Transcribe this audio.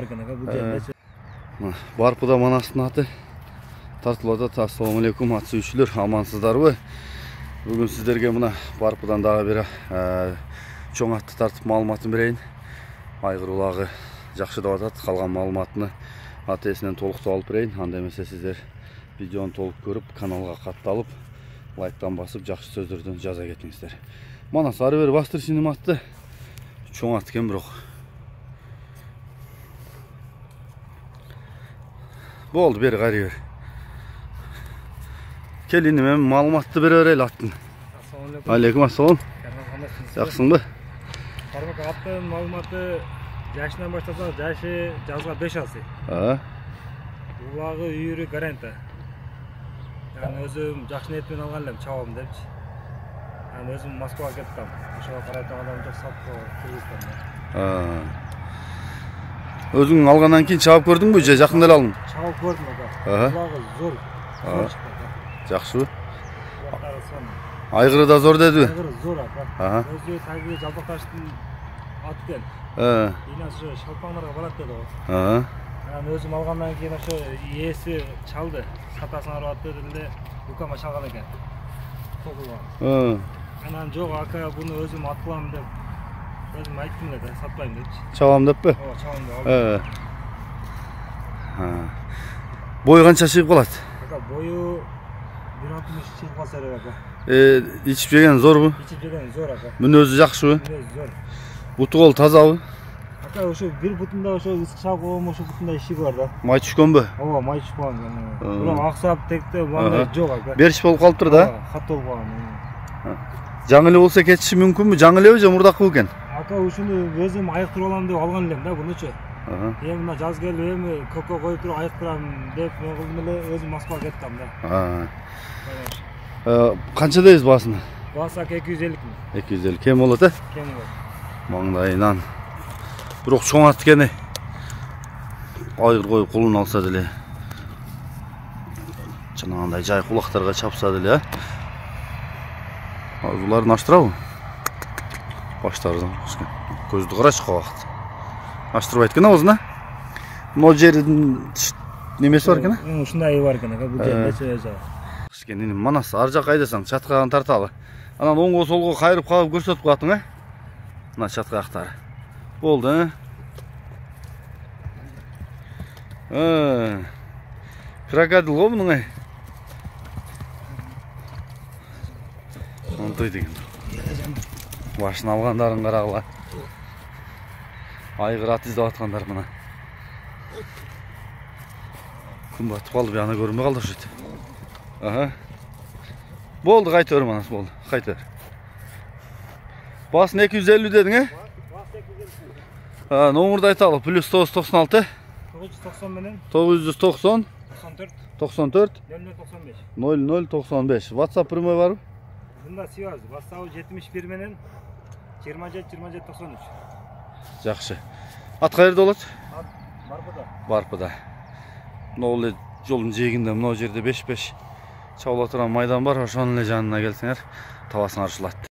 бар экен бул жерде. Барпыда манастын аты тартылып атат. Ассаламу алейкум ат сүйүүчүлөр, амансыздарбы? Бүгүн сиздерге мына Барпыдан дагы бир чоң атты тартып маалыматын берейин. Айгыр улагы жакшы деп атат. Калган маалыматты атесинен толуктап алып берейин. Анда эмесе сиздер видеону толук көрүп, каналга катталып, лайктан басып, жакшы сөздөрдөн жаза кетиңиздер. Манас ары бери бастыр синематты. Чоң ат экен бирок. Болду, бери кайры бер. Келини мен маалыматты бере берели аттын. Ассаламу Алейкум ассалам. Жаксыңбы? Кармак аттын маалыматы жашынан баштаса, жашы жазга 5 алсы. Улагы үйүрү гаранта. Yani özüm жақсы ниетпен алган элем чабам депчи. Yani özüm Москвага кеттим. Ошого карата адам жок сапко Кыргызстанда. Өзүң алгандан кийин чабып көрдүңбү же жакында эле алдың? Чабып көрдүм ага. Улагы зор. Жакшыбы? Айгыры да зор дедиби? Айгыры зор ага. Өзү таги Жалпакташтын аты экен. Ийнасы шалпаңдарга барат деди го. Yani özüm algandan keyin ошо ээси чалды. Сатасын арып атты деле укама чалган экен. Сокулган. Анан жок ака буну өзүм аткылам деп өзүм айттым эле, сатпайм депчи. Чабам деппи? Ооба, чабам деп алдым. Бою канча чыгып калат? Ака бою 1.60 чыгып калса керек ака. Ичип жеген зорбу? Ичип жеген зор ака. Мүнөзү жакшыбы? Мүнөзү зор. Буту кол тазабы? Ака ошо бир бутунда ошо ысык чабып койгон ошо бутунда ишиги бар да. Май түшкөнбү? Ооба, май түшкөн. Бирок аксап текте мындай жок ака. Бериш болуп калыптыр да? Кат болуп калган. Жаңы эле болсо кетиши мүмкүнбү? Жаңы элеби же мурдакы экен? Ака ушуну өзүм айыктырып алам деп алган элем да бунучу. Эми мына жаз келип эми көккө коюп туруп айыктырам деп мен кылдым эле өзүм Москвага кеттим да. Канча дейбиз баасына? Баасы 250 миң. 250 кем болот э? Кем болот. Маңдайынан. Бирок чоң ат экен. Айгыр коюп кулун алса деле. Жанагындай жай кулактарга чапса деле, Буларын аштырабы? Баштардан. Көздү карачы кабакт. Аштырбайт экен оозуна. Могу жердин немеси бар экен? Ушундай бар экен, бул жерде өзү. Кичкене манас ар жакка айдасаң чаткаган тарталы. Анан оңго солго кайрып калып көрсөтүп калатың, Мына чаткактары. Болду, Крокодил го мунун, Онтой деген. Башын алгандарын карагыла. Айгыр ат издеп аткандар мына. Күн батып калды, аны көрүнбөй калды ошо. Болду, кайта бер манас, болду. Кайта бер. Басын 250 дедиң, Номурду айталы, +996 990 менен 990 94 94 0095. 0095. WhatsApp прямой барбы? Бунда связь. WhatsApp 71 менен 27 93. Жакшы. Ат кайерде болот? Барпыда. Барпыда. Могу эле жолдун жээгинде мына жерде 5-5 чабыла турган майдан бар, ошонун эле жанына келсеңер табасыңар ушул атты.